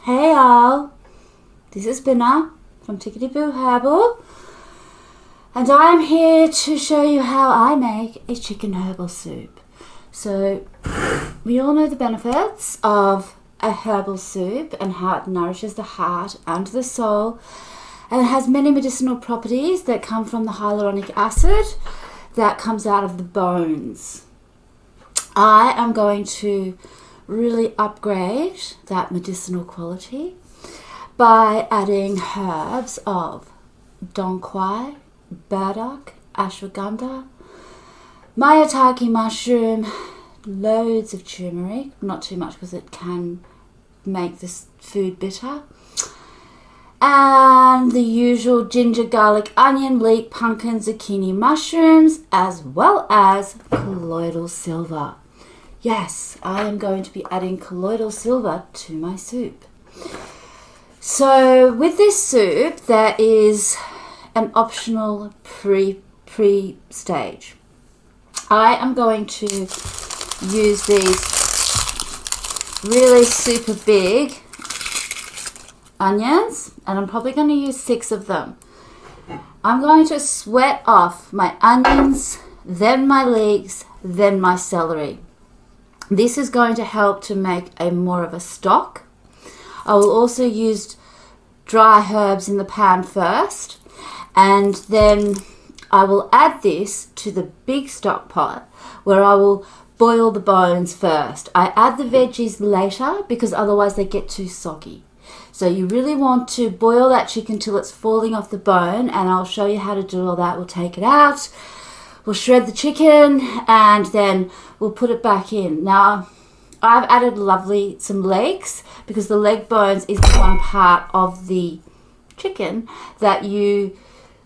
Hey all, this is Binnah from Tickety Boo Herbal, and I am here to show you how I make a chicken herbal soup. So we all know the benefits of a herbal soup and how it nourishes the heart and the soul, and it has many medicinal properties that come from the hyaluronic acid that comes out of the bones. I am going to really upgrade that medicinal quality by adding herbs of dong quai, burdock, ashwagandha, maitake mushroom, loads of turmeric, not too much because it can make this food bitter, and the usual ginger, garlic, onion, leek, pumpkin, zucchini, mushrooms, as well as colloidal silver. Yes, I am going to be adding colloidal silver to my soup. So with this soup, there is an optional pre-stage. I am going to use these really super big onions, and I'm probably going to use 6 of them. I'm going to sweat off my onions, then my leeks, then my celery. This is going to help to make a more of a stock. I will also use dry herbs in the pan first, and then I will add this to the big stock pot where I will boil the bones first. I add the veggies later because otherwise they get too soggy. So you really want to boil that chicken till it's falling off the bone, and I'll show you how to do all that. We'll take it out, we'll shred the chicken, and then we'll put it back in. Now, I've added some legs because the leg bones is the one part of the chicken that you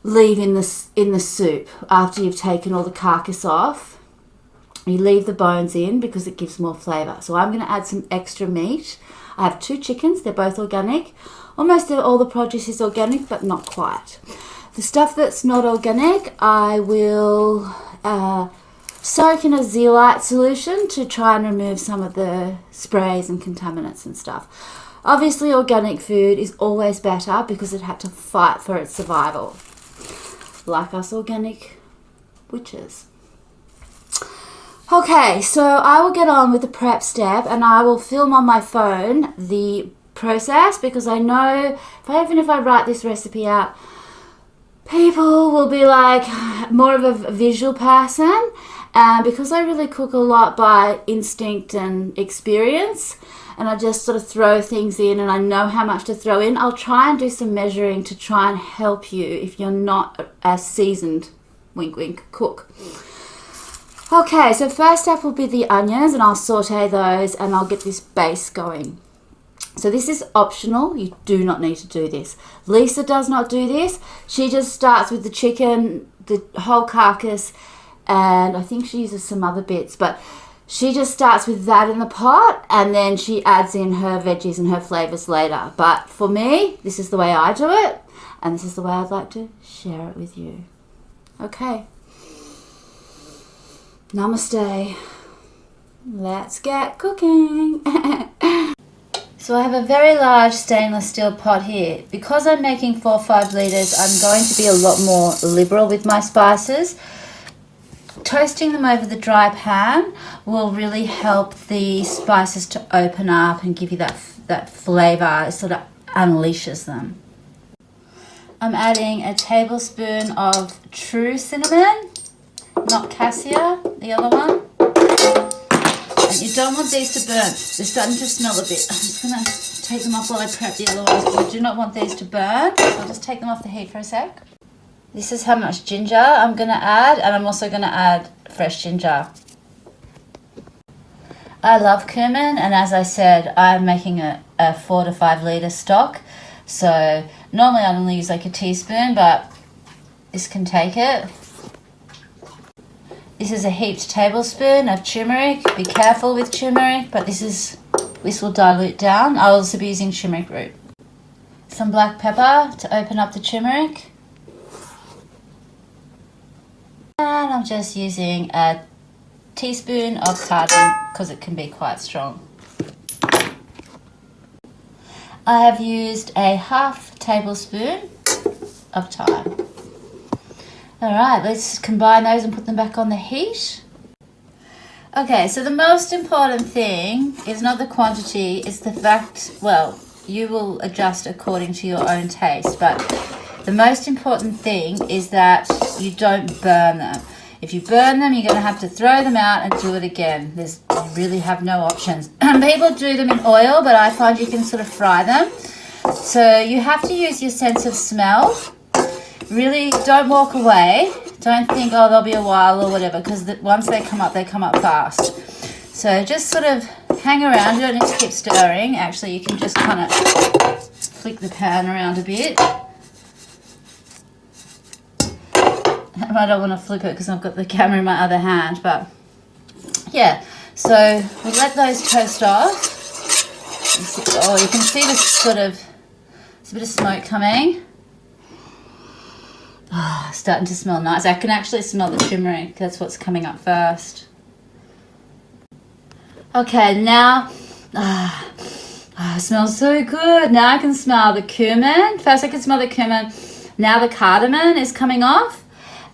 leave in the soup after you've taken all the carcass off. You leave the bones in because it gives more flavour. So I'm going to add some extra meat. I have 2 chickens, they're both organic. Almost all the produce is organic, but not quite. The stuff that's not organic, I will soak in a zeolite solution to try and remove some of the sprays and contaminants and stuff. Obviously, organic food is always better because it had to fight for its survival, like us organic witches. Okay, so I will get on with the prep step, and I will film on my phone the process because I know even if I write this recipe out, people will be like more of a visual person, and because I really cook a lot by instinct and experience, and I just sort of throw things in and I know how much to throw in, I'll try and do some measuring to try and help you if you're not a seasoned, wink wink, cook. Okay, so first up will be the onions, and I'll saute those and I'll get this base going. So this is optional, you do not need to do this. Lisa does not do this. She just starts with the chicken, the whole carcass, and I think she uses some other bits, but she just starts with that in the pot, and then she adds in her veggies and her flavours later. But for me, this is the way I do it, and this is the way I'd like to share it with you. Okay. Namaste. Let's get cooking. So I have a very large stainless steel pot here. Because I'm making 4 or 5 litres, I'm going to be a lot more liberal with my spices. Toasting them over the dry pan will really help the spices to open up and give you that flavour. It sort of unleashes them. I'm adding a tablespoon of true cinnamon, not cassia, the other one. And you don't want these to burn. They're starting to smell a bit. I'm just going to take them off while I prep the other ones. I do not want these to burn. I'll just take them off the heat for a sec. This is how much ginger I'm going to add, and I'm also going to add fresh ginger. I love cumin, and as I said, I'm making a 4 to 5 litre stock. So normally I only use like a teaspoon, but this can take it. This is a heaped tablespoon of turmeric. Be careful with turmeric, but this will dilute down. I'll also be using turmeric root. Some black pepper to open up the turmeric. And I'm just using a teaspoon of cardamom because it can be quite strong. I have used a half tablespoon of thyme. All right, let's combine those and put them back on the heat. Okay, so the most important thing is not the quantity, it's the fact, well, you will adjust according to your own taste, but the most important thing is that you don't burn them. If you burn them, you're going to have to throw them out and do it again. You really have no options. People do them in oil, but I find you can sort of fry them. So you have to use your sense of smell. Really, don't walk away. Don't think, oh, there'll be a while or whatever, because once they come up fast. So just sort of hang around. You don't need to keep stirring. Actually, you can just kind of flick the pan around a bit. I don't want to flip it because I've got the camera in my other hand, but yeah. So we'll let those toast off. Oh, you can see this sort of, there's a bit of smoke coming. Oh, starting to smell nice. I can actually smell the turmeric. That's what's coming up first. Okay, now, it smells so good. Now I can smell the cumin. First I can smell the cumin. Now the cardamom is coming off,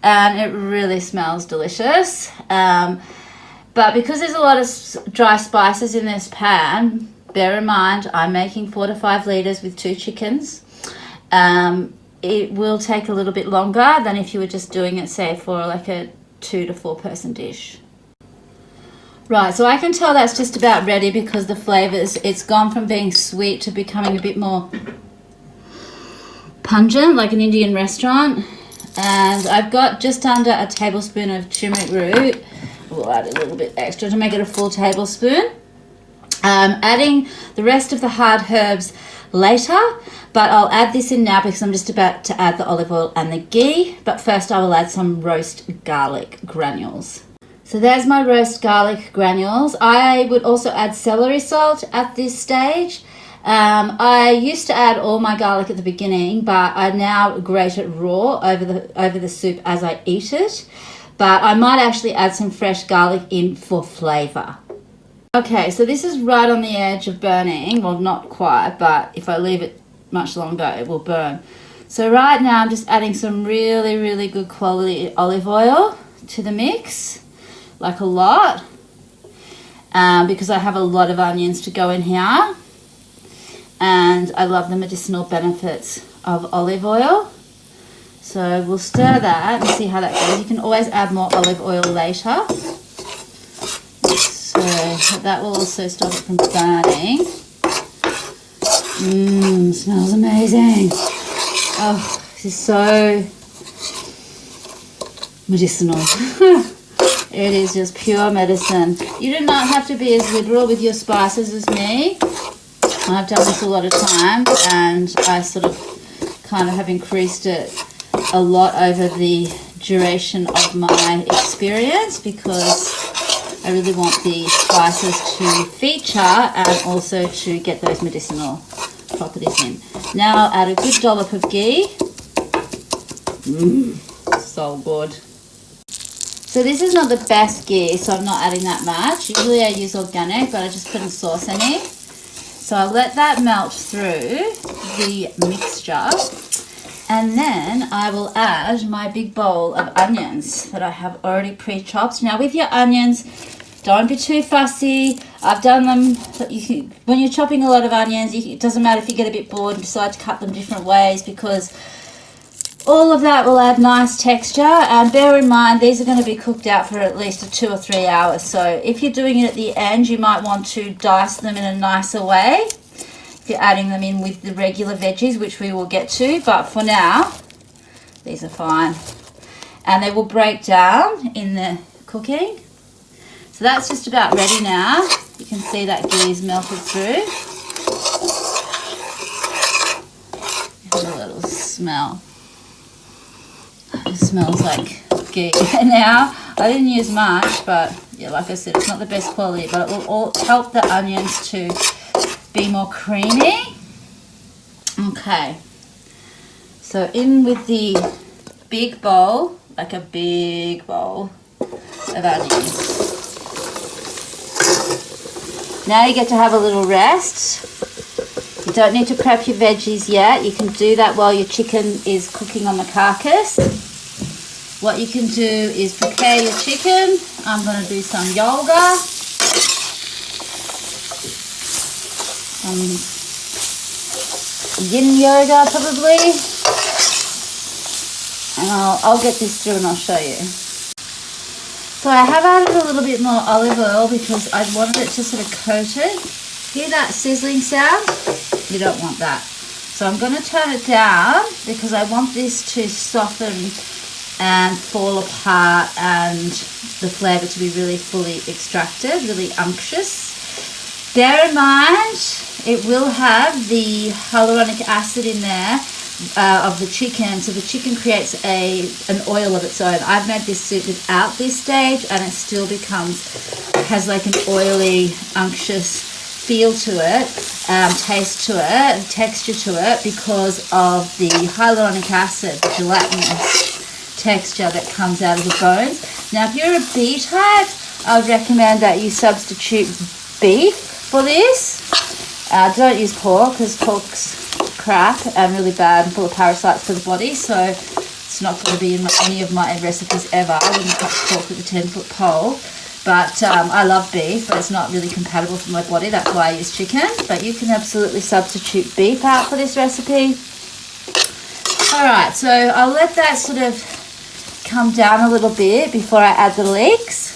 and it really smells delicious. But because there's a lot of dry spices in this pan, bear in mind I'm making 4 to 5 litres with 2 chickens. It will take a little bit longer than if you were just doing it, say, for like a 2 to 4 person dish. Right, so I can tell that's just about ready because the flavours, it's gone from being sweet to becoming a bit more pungent, like an Indian restaurant. And I've got just under a tablespoon of turmeric root. We'll add a little bit extra to make it a full tablespoon. Adding the rest of the hard herbs later, but I'll add this in now because I'm just about to add the olive oil and the ghee. But first I will add some roast garlic granules. So there's my roast garlic granules. I would also add celery salt at this stage. I used to add all my garlic at the beginning, but I now grate it raw over the soup as I eat it. But I might actually add some fresh garlic in for flavour. Okay, so this is right on the edge of burning. Well, not quite, but if I leave it much longer, it will burn. So right now I'm just adding some really, really good quality olive oil to the mix, like a lot, because I have a lot of onions to go in here. And I love the medicinal benefits of olive oil. So we'll stir that and see how that goes. You can always add more olive oil later. So that will also stop it from burning. Smells amazing. Oh, this is so medicinal. It is just pure medicine. You do not have to be as liberal with your spices as me. I've done this a lot of times, and I sort of kind of have increased it a lot over the duration of my experience because I really want the spices to feature and also to get those medicinal properties in. Now I'll add a good dollop of ghee. So good. So this is not the best ghee, so I'm not adding that much. Usually I use organic, but I just couldn't source any. So I'll let that melt through the mixture, and then I will add my big bowl of onions that I have already pre-chopped. Now with your onions, don't be too fussy. I've done them, when you're chopping a lot of onions, it doesn't matter if you get a bit bored and decide to cut them different ways, because all of that will add nice texture. And bear in mind, these are going to be cooked out for at least 2 or 3 hours. So if you're doing it at the end, you might want to dice them in a nicer way if you're adding them in with the regular veggies, which we will get to. But for now, these are fine. And they will break down in the cooking. So that's just about ready now. You can see that ghee is melted through. Have a little smell. It smells like ghee. Now, I didn't use much, but yeah, like I said, it's not the best quality, but it will all help the onions to be more creamy. Okay, so in with the big bowl, like a big bowl of onions. Now you get to have a little rest. You don't need to prep your veggies yet. You can do that while your chicken is cooking on the carcass. What you can do is prepare your chicken. I'm going to do some yoga. Yin yoga probably. And I'll get this through and I'll show you. So I have added a little bit more olive oil because I wanted it to sort of coat it. Hear that sizzling sound? You don't want that. So I'm going to turn it down because I want this to soften and fall apart and the flavour to be really fully extracted, really unctuous. Bear in mind, it will have the hyaluronic acid in there of the chicken, so the chicken creates an oil of its own. I've made this soup without this stage and it still has like an oily, unctuous feel to it, taste to it, texture to it because of the hyaluronic acid, the gelatinous texture that comes out of the bones. Now if you're a bee type, I would recommend that you substitute beef for this. Don't use pork because pork's crap and really bad and full of parasites for the body, so it's not going to be in any of my recipes ever. I wouldn't touch pork with a 10-foot pole, but I love beef, but it's not really compatible for my body. That's why I use chicken, but you can absolutely substitute beef out for this recipe. Alright, so I'll let that sort of come down a little bit before I add the leeks.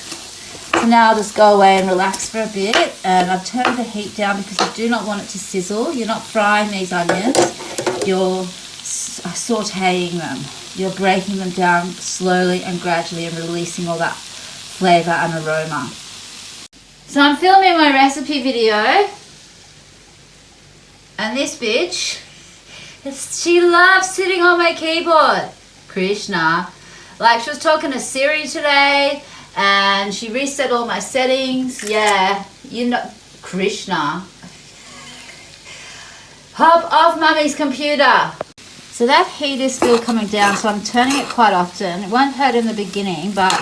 So now I'll just go away and relax for a bit, and I've turned the heat down because I do not want it to sizzle. You're not frying these onions, you're sauteing them. You're breaking them down slowly and gradually and releasing all that flavour and aroma. So I'm filming my recipe video, and this bitch, she loves sitting on my keyboard. Krishna. Like, she was talking to Siri today, and she reset all my settings. Yeah, you know, Krishna. Hop off mummy's computer. So that heat is still coming down, so I'm turning it quite often. It won't hurt in the beginning, but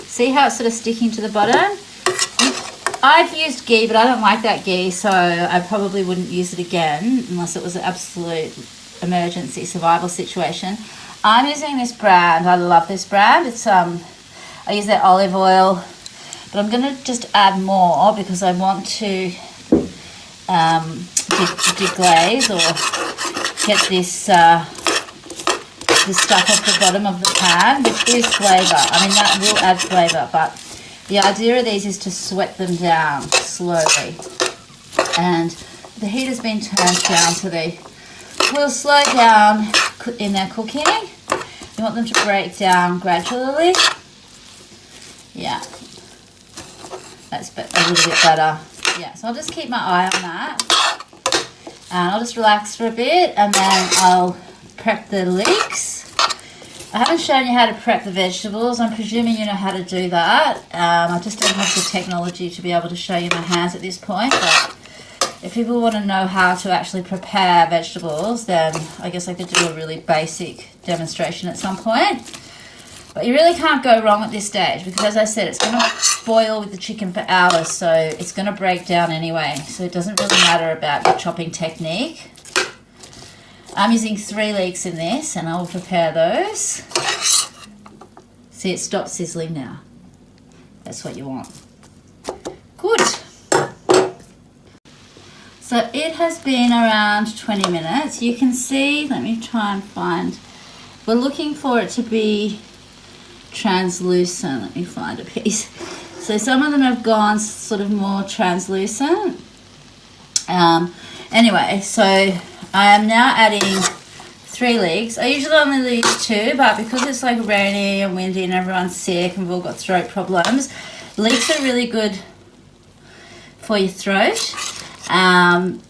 see how it's sort of sticking to the bottom? I've used ghee, but I don't like that ghee, so I probably wouldn't use it again unless it was an absolute emergency survival situation. I'm using this brand. I love this brand. It's I use their olive oil, but I'm going to just add more because I want to deglaze or get this this stuff off the bottom of the pan, which is flavour. I mean, that will add flavour, but the idea of these is to sweat them down slowly. And the heat has been turned down, so they will slow down in their cooking. You want them to break down gradually. Yeah, that's a little bit better. Yeah, so I'll just keep my eye on that. And I'll just relax for a bit, and then I'll prep the leeks. I haven't shown you how to prep the vegetables. I'm presuming you know how to do that. I just don't have the technology to be able to show you my hands at this point, but if people want to know how to actually prepare vegetables, then I guess I could do a really basic demonstration at some point. But you really can't go wrong at this stage because, as I said, it's going to boil with the chicken for hours, so it's going to break down anyway. So it doesn't really matter about your chopping technique. I'm using 3 leeks in this, and I will prepare those. See, it stopped sizzling now. That's what you want. Good. So it has been around 20 minutes. You can see, let me try and find, we're looking for it to be translucent. Let me find a piece. So some of them have gone sort of more translucent. Anyway, so I am now adding 3 leeks. I usually only use 2, but because it's like rainy and windy and everyone's sick and we've all got throat problems, leeks are really good for your throat.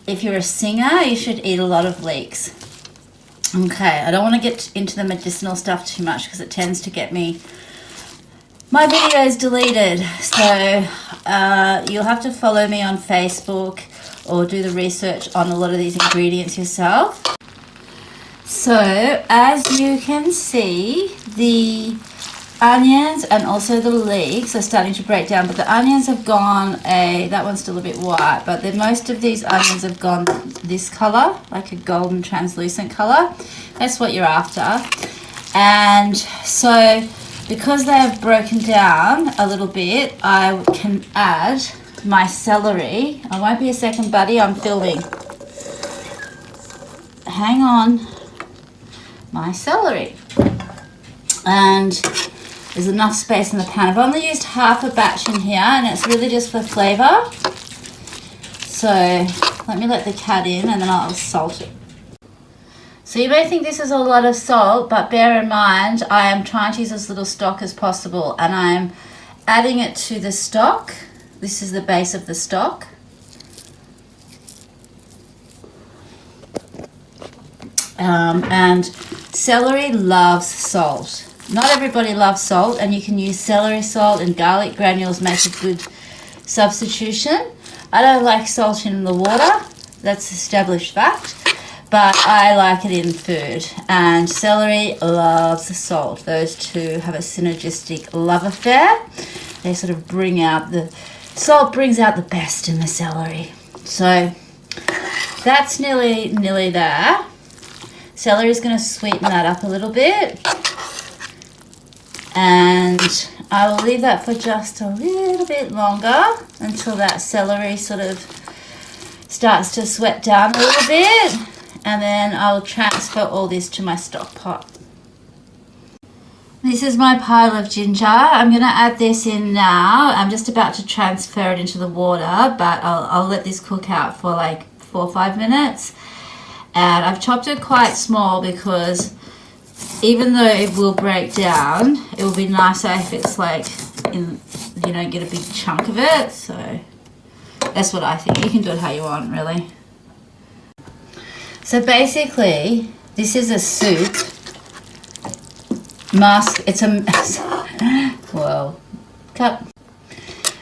If you're a singer, you should eat a lot of leeks. Okay, I don't want to get into the medicinal stuff too much because it tends to get my videos deleted. So you'll have to follow me on Facebook or do the research on a lot of these ingredients yourself. So as you can see, the onions and also the leeks are starting to break down, but the onions have gone that one's still a bit white, but most of these onions have gone this color, like a golden translucent color. That's what you're after. And so because they have broken down a little bit, I can add my celery. I won't be a second, buddy, I'm filming. Hang on. My celery. And there's enough space in the pan. I've only used half a batch in here, and it's really just for flavor. So let me let the cat in, and then I'll salt it. So you may think this is a lot of salt, but bear in mind I am trying to use as little stock as possible, and I'm adding it to the stock. This is the base of the stock. And celery loves salt. Not everybody loves salt, and you can use celery salt, and garlic granules make a good substitution. I don't like salt in the water, that's established fact, but I like it in food, and celery loves salt. Those two have a synergistic love affair. They sort of bring out salt brings out the best in the celery. So that's nearly there. Celery is going to sweeten that up a little bit. And I will leave that for just a little bit longer until that celery sort of starts to sweat down a little bit. And then I'll transfer all this to my stock pot. This is my pile of ginger. I'm going to add this in now. I'm just about to transfer it into the water, but I'll let this cook out for like 4 or 5 minutes. And I've chopped it quite small because even though it will break down, it will be nicer if it's like, you don't get a big chunk of it. So that's what I think. You can do it how you want, really. So basically, this is a soup. It's a, well, cut.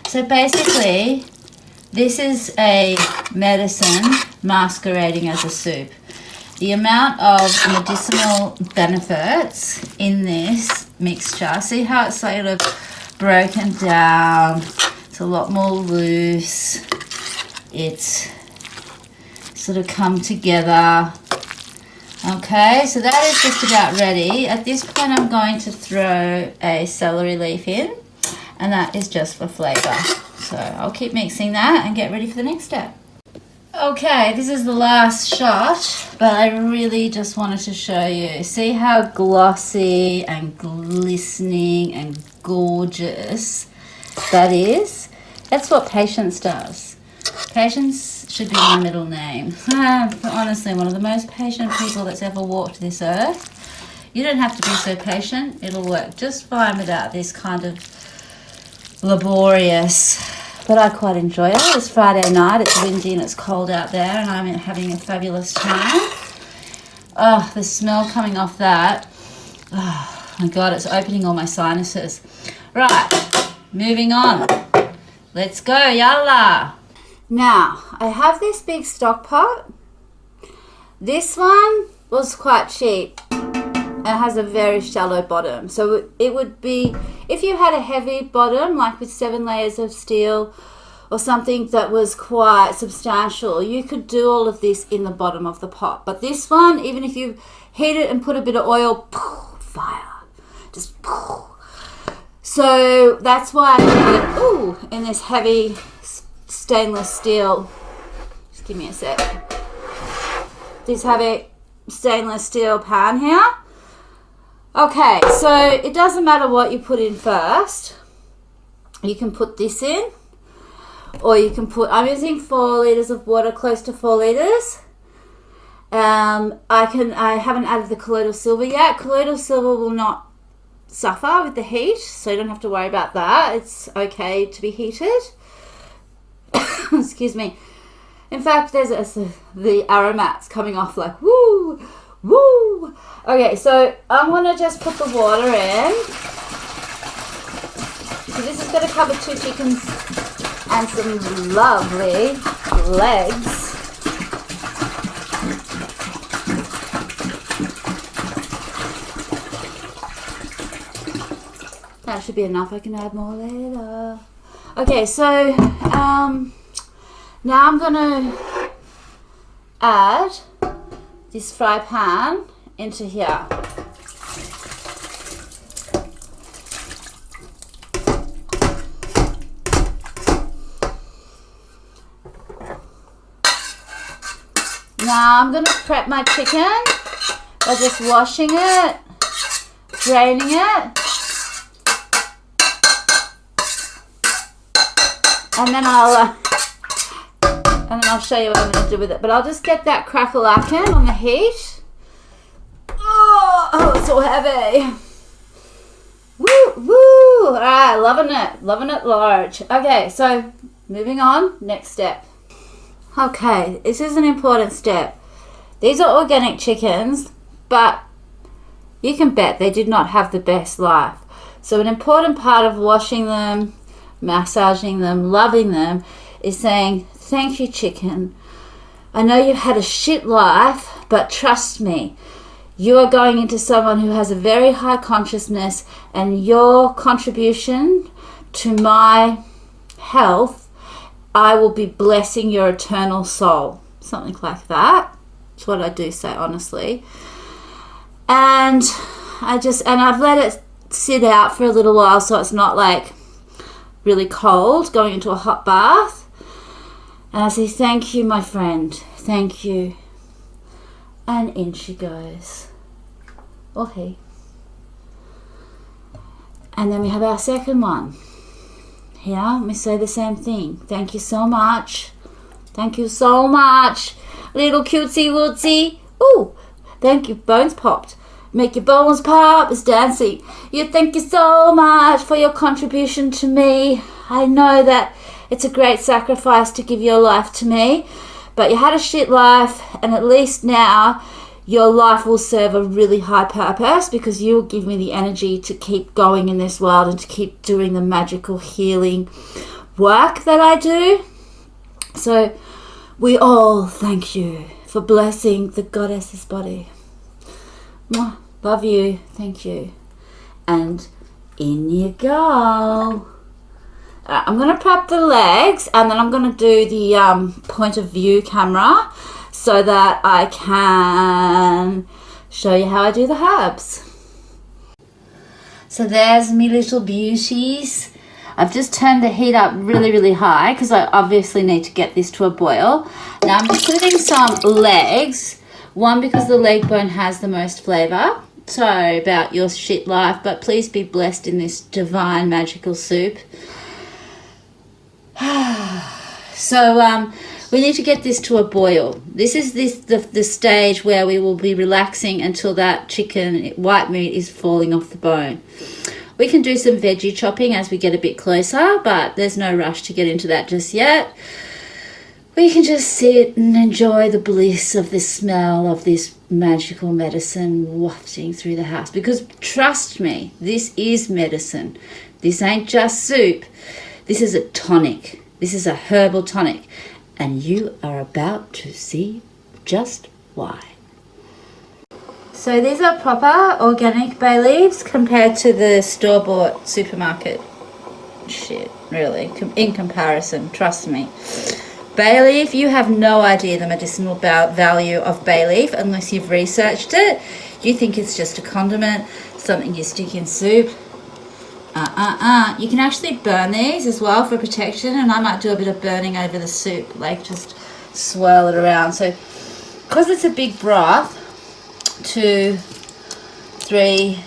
So basically, this is a medicine masquerading as a soup. The amount of medicinal benefits in this mixture, see how it's sort of broken down, it's a lot more loose, it's sort of come together. Okay, so that is just about ready. At this point I'm going to throw a celery leaf in, and that is just for flavour. So I'll keep mixing that and get ready for the next step. Okay, this is the last shot, but I really just wanted to show you. See how glossy and glistening and gorgeous that is? That's what patience does. Patience should be my middle name. Honestly, one of the most patient people that's ever walked this earth. You don't have to be so patient. It'll work just fine without this kind of laborious. But I quite enjoy it. It's Friday night, it's windy and it's cold out there, and I'm having a fabulous time. Oh, the smell coming off that. Oh my God, it's opening all my sinuses. Right, moving on. Let's go, yalla. Now, I have this big stock pot. This one was quite cheap. It has a very shallow bottom, so it would be, if you had a heavy bottom like with 7 layers of steel or something that was quite substantial, you could do all of this in the bottom of the pot. But this one, even if you heat it and put a bit of oil, fire, just so that's why I put it in this heavy stainless steel. Just give me a sec. This heavy stainless steel pan here. Okay, so it doesn't matter what you put in first. You can put this in, or you can put, I'm using 4 litres of water, close to 4 litres. I haven't added the colloidal silver yet. Colloidal silver will not suffer with the heat, so you don't have to worry about that. It's okay to be heated. Excuse me. In fact, there's the aromats coming off like, woo, woo. Okay, so I'm going to just put the water in. So this is going to cover 2 chickens and some lovely legs. that should be enough. I can add more later. Okay, so now I'm gonna add this fry pan into here. Now I'm going to prep my chicken by just washing it, draining it, and then I'll show you what I'm going to do with it. But I'll just get that crackle-lackin on the heat. Oh, it's so heavy. Woo, woo. All right, loving it large. Okay, so moving on, next step. Okay, this is an important step. These are organic chickens, but you can bet they did not have the best life. So an important part of washing them, massaging them, loving them, is saying, thank you, chicken. I know you've had a shit life, but trust me, you are going into someone who has a very high consciousness, and your contribution to my health, I will be blessing your eternal soul. Something like that. It's what I do say, honestly. And I've let it sit out for a little while so it's not like really cold, going into a hot bath. And I say, thank you, my friend. Thank you. And in she goes. Or he. And then we have our second one. Here, we say the same thing. Thank you so much. Thank you so much. Little cutesy wootsy. Ooh, thank you. Bones popped. Make your bones pop. It's dancing. You thank you so much for your contribution to me. I know that it's a great sacrifice to give your life to me, but you had a shit life, and at least now your life will serve a really high purpose because you will give me the energy to keep going in this world and to keep doing the magical healing work that I do. So we all thank you for blessing the goddess's body. Mwah. Love you. Thank you. And in you go. I'm going to prep the legs, and then I'm going to do the point of view camera so that I can show you how I do the herbs. So there's me little beauties. I've just turned the heat up really, really high because I obviously need to get this to a boil. Now I'm including some legs. One, because the leg bone has the most flavour. Sorry about your shit life, but please be blessed in this divine magical soup. So we need to get this to a boil. This is the stage where we will be relaxing until that chicken white meat is falling off the bone. We can do some veggie chopping as we get a bit closer, but there's no rush to get into that just yet. We can just sit and enjoy the bliss of the smell of this magical medicine wafting through the house. Because trust me, this is medicine. This ain't just soup. This is a tonic. This is a herbal tonic. And you are about to see just why. So these are proper organic bay leaves compared to the store-bought supermarket shit, really, in comparison, trust me. Bay leaf, you have no idea the medicinal value of bay leaf unless you've researched it. You think it's just a condiment, something you stick in soup. You can actually burn these as well for protection, and I might do a bit of burning over the soup, like just swirl it around. So because it's a big broth, 2, 3,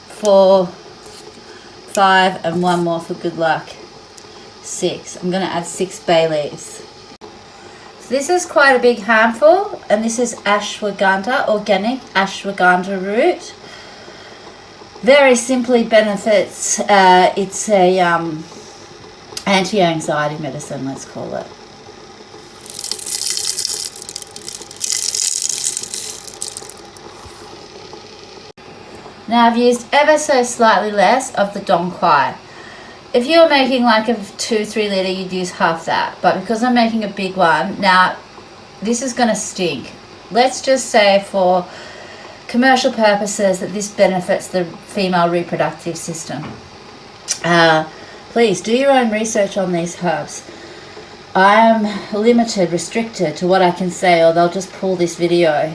4, 5, and one more for good luck. 6. I'm going to add 6 bay leaves. So this is quite a big handful, and this is ashwagandha, organic ashwagandha root. Very simply benefits, it's a anti-anxiety medicine, let's call it. Now I've used ever so slightly less of the dong quai. If you were making like a 2-3 litre, you'd use half that. But because I'm making a big one, now this is going to stink. Let's just say for commercial purposes that this benefits the female reproductive system. Please do your own research on these herbs. I'm limited, restricted to what I can say, or they'll just pull this video.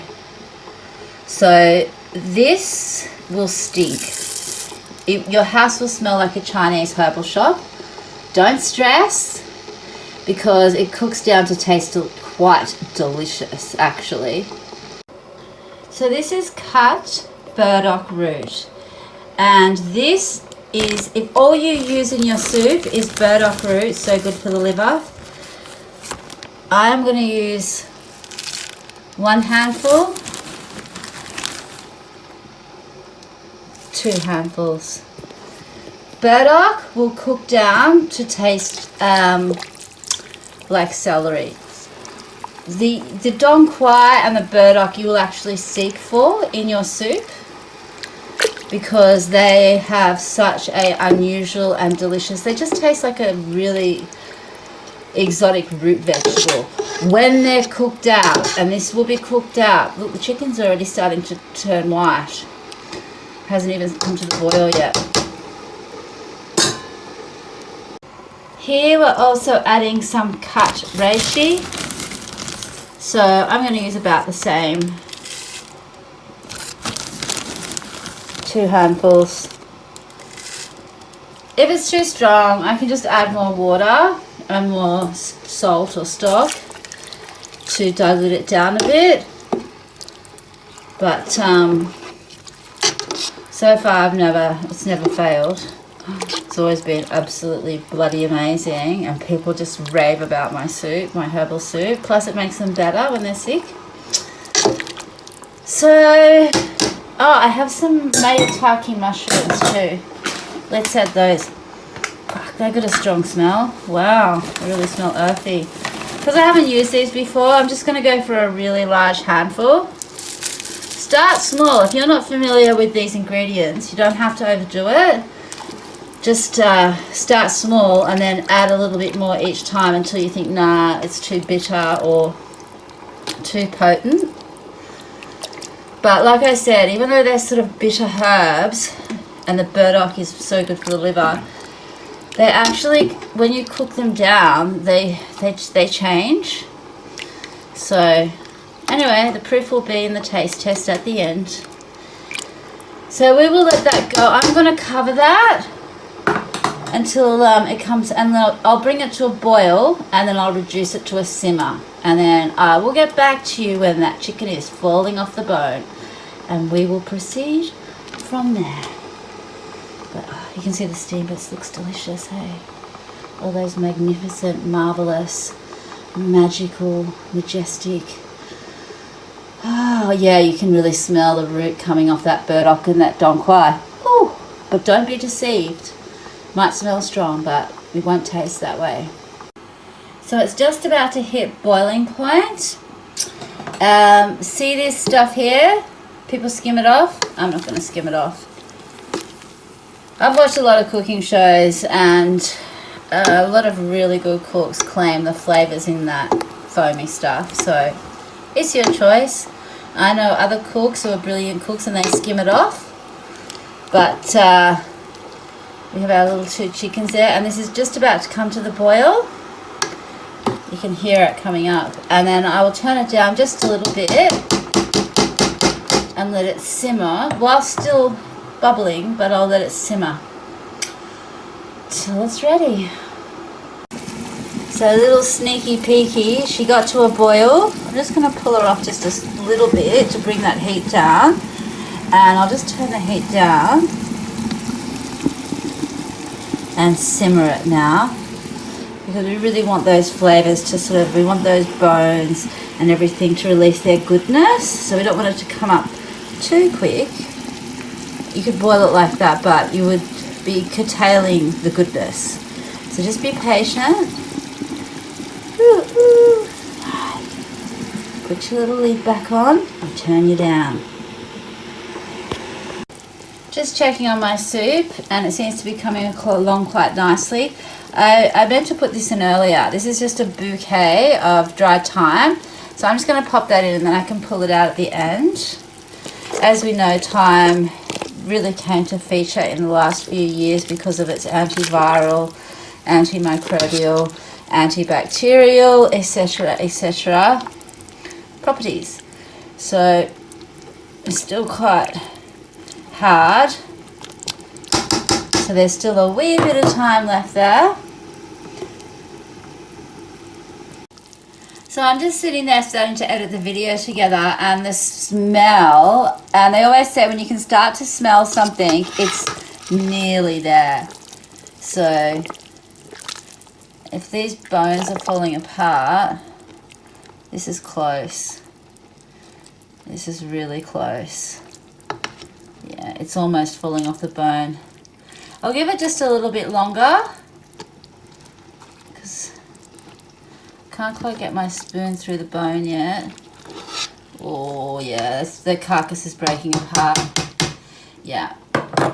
So this will stink. Your house will smell like a Chinese herbal shop. Don't stress, because it cooks down to taste quite delicious, actually. So this is cut burdock root, and this is, if all you use in your soup is burdock root, so good for the liver, I am going to use 1 handful, 2 handfuls. Burdock will cook down to taste like celery. The dong quai and the burdock you will actually seek for in your soup, because they have such a unusual and delicious, they just taste like a really exotic root vegetable when they're cooked out. And this will be cooked out. Look, the chicken's already starting to turn white, hasn't even come to the boil yet. Here we're also adding some cut reishi, so I'm going to use about the same, 2 handfuls. If it's too strong, I can just add more water and more salt or stock to dilute it down a bit. But so far it's never failed. It's always been absolutely bloody amazing, and people just rave about my soup, my herbal soup. Plus it makes them better when they're sick. So, I have some maitake mushrooms too. Let's add those. They got a strong smell. Wow, they really smell earthy. Because I haven't used these before, I'm just going to go for a really large handful. Start small. If you're not familiar with these ingredients, you don't have to overdo it. Just start small and then add a little bit more each time until you think, nah, it's too bitter or too potent. But like I said, even though they're sort of bitter herbs, and the burdock is so good for the liver, they actually, when you cook them down, they change. So anyway, the proof will be in the taste test at the end. So we will let that go. I'm going to cover that until it comes, and then I'll bring it to a boil, and then I'll reduce it to a simmer, and then I will get back to you when that chicken is falling off the bone, and we will proceed from there. But you can see the steam, but it looks delicious, hey? All those magnificent, marvelous, magical, majestic. Oh yeah, you can really smell the root coming off that burdock and that dong quai. Ooh, but don't be deceived. Might smell strong, but we won't taste that way. So it's just about to hit boiling point. See this stuff here? People skim it off. I'm not going to skim it off. I've watched a lot of cooking shows, and a lot of really good cooks claim the flavours in that foamy stuff. So it's your choice. I know other cooks who are brilliant cooks and they skim it off. But we have our little 2 chickens there, and this is just about to come to the boil. You can hear it coming up, and then I will turn it down just a little bit and let it simmer while still bubbling, but I'll let it simmer till it's ready. So a little sneaky peeky, she got to a boil. I'm just going to pull her off just a little bit to bring that heat down, and I'll just turn the heat down and simmer it now, because we really want those flavors to we want those bones and everything to release their goodness, so we don't want it to come up too quick. You could boil it like that, but you would be curtailing the goodness, so just be patient. Put your little lid back on and turn you down. Just checking on my soup, and it seems to be coming along quite nicely. I meant to put this in earlier. This is just a bouquet of dried thyme, so I'm just going to pop that in, and then I can pull it out at the end. as we know, thyme really came to feature in the last few years because of its antiviral, antimicrobial, antibacterial, etc. properties. So it's still quite hard. So there's still a wee bit of time left there. So I'm just sitting there starting to edit the video together, and the smell, and they always say when you can start to smell something, it's nearly there. So if these bones are falling apart, this is close. This is really close. Yeah, it's almost falling off the bone. I'll give it just a little bit longer because I can't quite get my spoon through the bone yet. Oh yeah, the carcass is breaking apart. Yeah,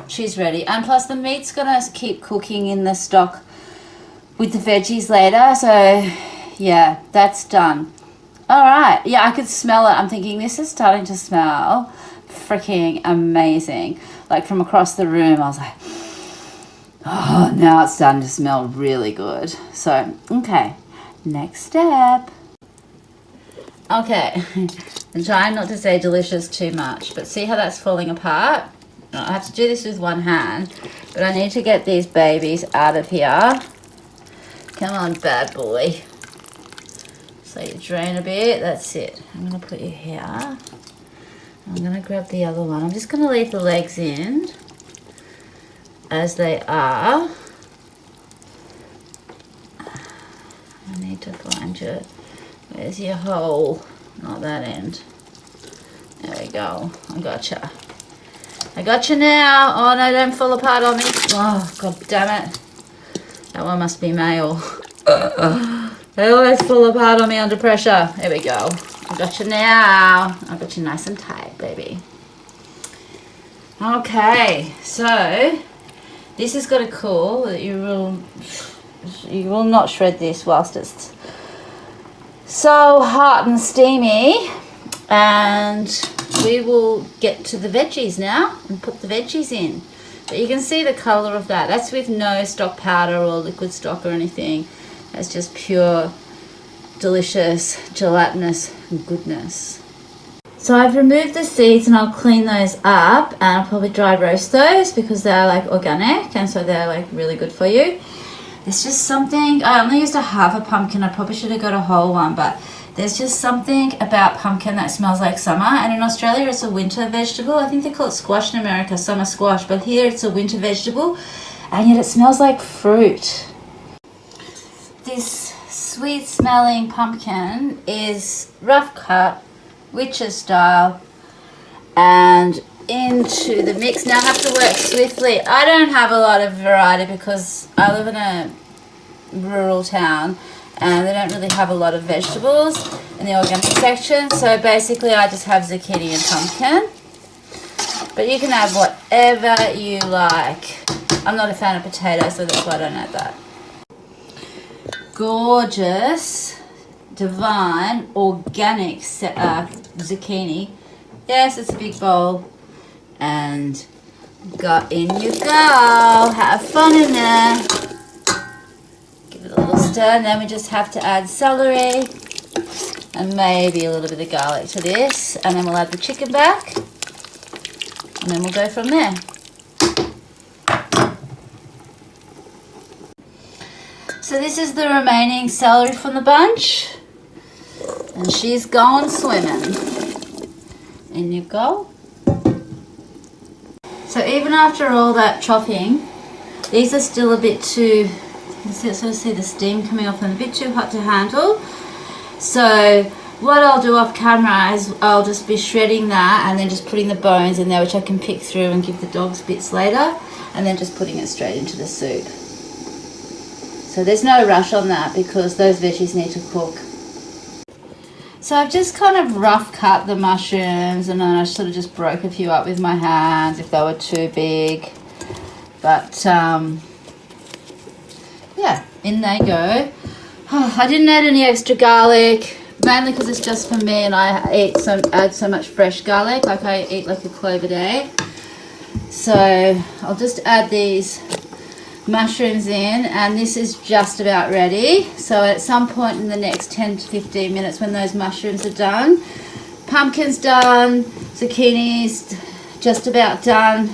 she's ready. And plus the meat's gonna keep cooking in the stock with the veggies later. So yeah, that's done. All right, yeah, I could smell it. I'm thinking this is starting to smell freaking amazing. Like from across the room, I was like, oh, now it's starting to smell really good. So, okay, next step. Okay, I'm trying not to say delicious too much, but see how that's falling apart? I have to do this with one hand, but I need to get these babies out of here. Come on, bad boy. So you drain a bit, that's it. I'm going to put you here. I'm going to grab the other one. I'm just going to leave the legs in as they are. I need to find you. Where's your hole? Not that end. There we go. I gotcha. I gotcha now. Oh no, don't fall apart on me. Oh, god damn it. That one must be male. They always fall apart on me under pressure. There we go. I got you now. I got you nice and tight, baby. Okay, so this has got to cool. You will not shred this whilst it's so hot and steamy. And we will get to the veggies now and put the veggies in. But you can see the colour of that. That's with no stock powder or liquid stock or anything. That's just pure, delicious, gelatinous goodness. So I've removed the seeds and I'll clean those up, and I'll probably dry roast those because they're like organic and so they're like really good for you. It's just something, I only used a half a pumpkin. I probably should have got a whole one, but there's just something about pumpkin that smells like summer. And in Australia it's a winter vegetable. I think they call it squash in America, summer squash, but here it's a winter vegetable, and yet it smells like fruit. This sweet smelling pumpkin is rough cut, witch's style, and into the mix. Now I have to work swiftly. I don't have a lot of variety because I live in a rural town and they don't really have a lot of vegetables in the organic section. So basically I just have zucchini and pumpkin. But you can add whatever you like. I'm not a fan of potatoes, so that's why I don't add that. Gorgeous, divine, organic zucchini. Yes, it's a big bowl. And in you go. Have fun in there. Give it a little stir, and then we just have to add celery and maybe a little bit of garlic to this. And then we'll add the chicken back. And then we'll go from there. So this is the remaining celery from the bunch. And she's going swimming. In you go. So even after all that chopping, these are still a bit too, you can sort of see the steam coming off them, a bit too hot to handle. So what I'll do off camera is I'll just be shredding that and then just putting the bones in there, which I can pick through and give the dogs bits later, and then just putting it straight into the soup. So there's no rush on that because those veggies need to cook. So I've just kind of rough cut the mushrooms, and then I sort of just broke a few up with my hands if they were too big. But yeah, in they go. Oh, I didn't add any extra garlic. mainly because it's just for me, and I add so much fresh garlic. Like I eat like a clove a day. So I'll just add these mushrooms in, and this is just about ready. So at some point in the next 10 to 15 minutes, when those mushrooms are done, pumpkin's done, zucchini's just about done.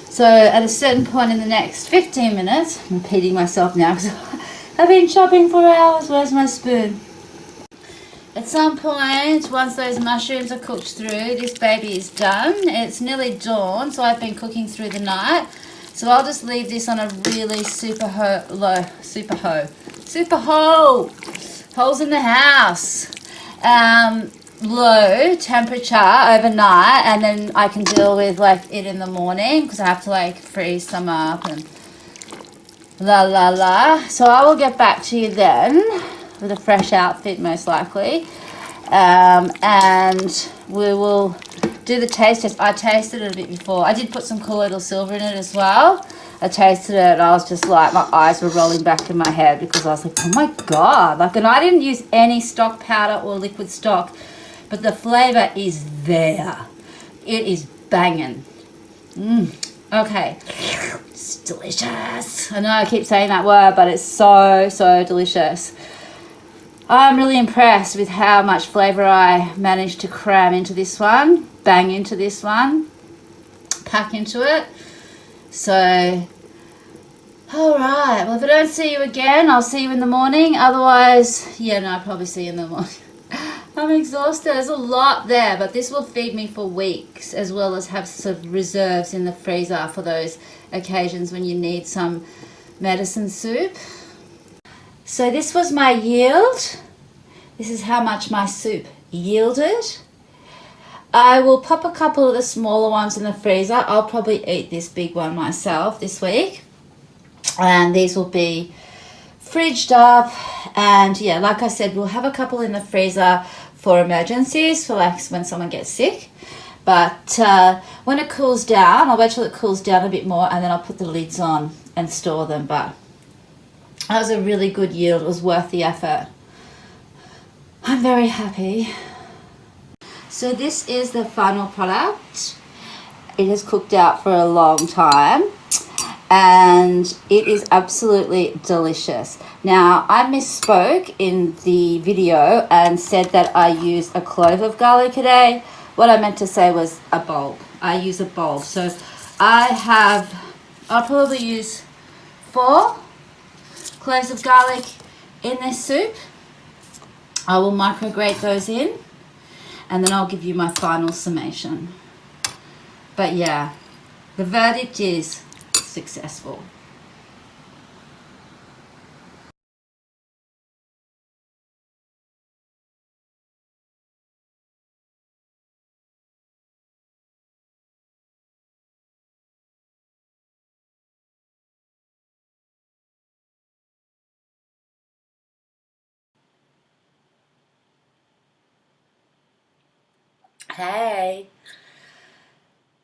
So at a certain point in the next 15 minutes, I'm repeating myself now because I've been chopping for hours. Where's my spoon? At some point, once those mushrooms are cooked through, this baby is done. It's nearly dawn, so I've been cooking through the night. So I'll just leave this on a really super holes in the house, low temperature overnight, and then I can deal with like it in the morning because I have to like freeze some up and so I will get back to you then with a fresh outfit most likely, and we will do the taste test. I tasted it a bit before. I did put some colloidal silver in it as well. I tasted it and I was just like, my eyes were rolling back in my head because I was like, oh my God. Like, and I didn't use any stock powder or liquid stock, but the flavor is there. It is banging. Okay. It's delicious. I know I keep saying that word, but it's so, so delicious. I'm really impressed with how much flavor I managed to cram into this one, bang into this one, pack into it. So, all right. Well, if I don't see you again, I'll see you in the morning. Otherwise, yeah, no, I'll probably see you in the morning. I'm exhausted. There's a lot there, but this will feed me for weeks, as well as have some reserves in the freezer for those occasions when you need some medicine soup. So this was my yield. This is how much my soup yielded. I will pop a couple of the smaller ones in the freezer. I'll probably eat this big one myself this week. And these will be fridged up. And yeah, like I said, we'll have a couple in the freezer for emergencies, for like when someone gets sick. But when it cools down, I'll wait till it cools down a bit more, and then I'll put the lids on and store them. But that was a really good yield. It was worth the effort. I'm very happy. So this is the final product. It has cooked out for a long time, and it is absolutely delicious. Now, I misspoke in the video and said that I use a clove of garlic a day. What I meant to say was a bulb. I use a bulb. So I'll probably use 4 cloves of garlic in this soup. I will micrograte those in, and then I'll give you my final summation. But yeah, the verdict is successful. Hey,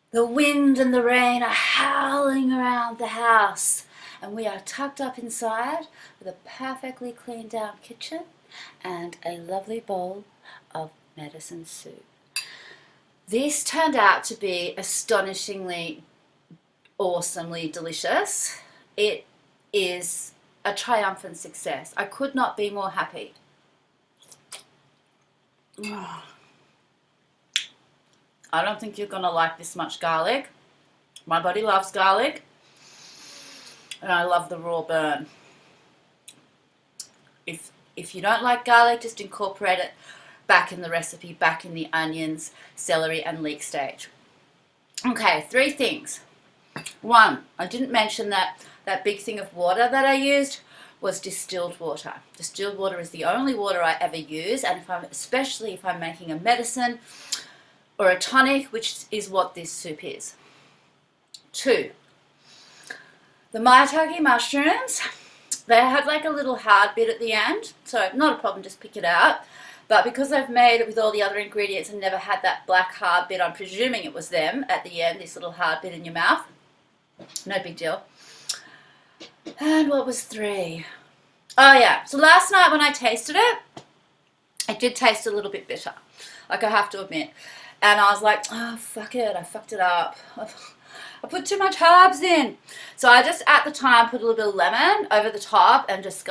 the wind and the rain are howling around the house, and we are tucked up inside with a perfectly cleaned out kitchen and a lovely bowl of medicine soup. This turned out to be astonishingly, awesomely delicious. It is a triumphant success. I could not be more happy. I don't think you're going to like this much garlic. My body loves garlic, and I love the raw burn. If you don't like garlic, just incorporate it back in the recipe, back in the onions, celery, and leek stage. Okay, 3 things. 1, I didn't mention that big thing of water that I used was distilled water. Distilled water is the only water I ever use, and especially if I'm making a medicine or a tonic, which is what this soup is. 2, the maitake mushrooms, they had like a little hard bit at the end, so not a problem, just pick it out. But because I've made it with all the other ingredients and never had that black hard bit, I'm presuming it was them at the end, this little hard bit in your mouth. No big deal. And what was 3? Oh yeah, so last night when I tasted it, It did taste a little bit bitter, like I have to admit. And I was like, oh, fuck it, I fucked it up. I put too much herbs in. So I just, at the time, put a little bit of lemon over the top and just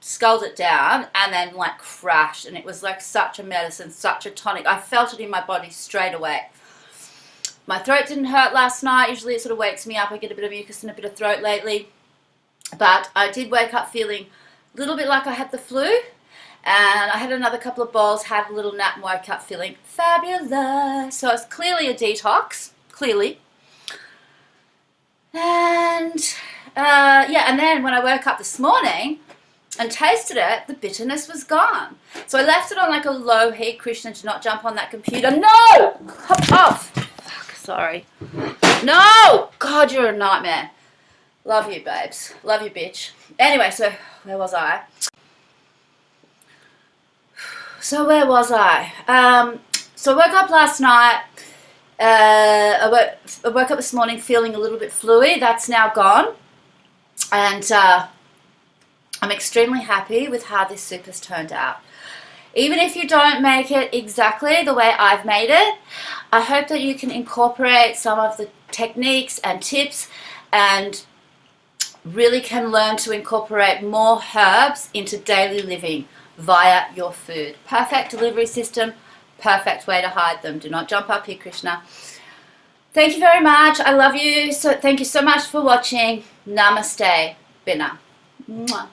sculled it down and then like crashed. And it was like such a medicine, such a tonic. I felt it in my body straight away. My throat didn't hurt last night. Usually it sort of wakes me up. I get a bit of mucus and a bit of throat lately. But I did wake up feeling a little bit like I had the flu. And I had another couple of bowls, had a little nap and woke up feeling fabulous. So it's clearly a detox, clearly. And yeah, and then when I woke up this morning and tasted it, the bitterness was gone. So I left it on like a low heat. Krishna, do not jump on that computer. No! Hop off. Fuck, sorry. No! God, you're a nightmare. Love you, babes. Love you, bitch. Anyway, so where was I? So I woke up last night. I woke up this morning feeling a little bit fluey. That's now gone. And I'm extremely happy with how this soup has turned out. Even if you don't make it exactly the way I've made it, I hope that you can incorporate some of the techniques and tips and really can learn to incorporate more herbs into daily living via your food. Perfect delivery system, perfect way to hide them. Do not jump up here, Krishna. Thank you very much. I love you. So thank you so much for watching. Namaste, Binnah. Mwah.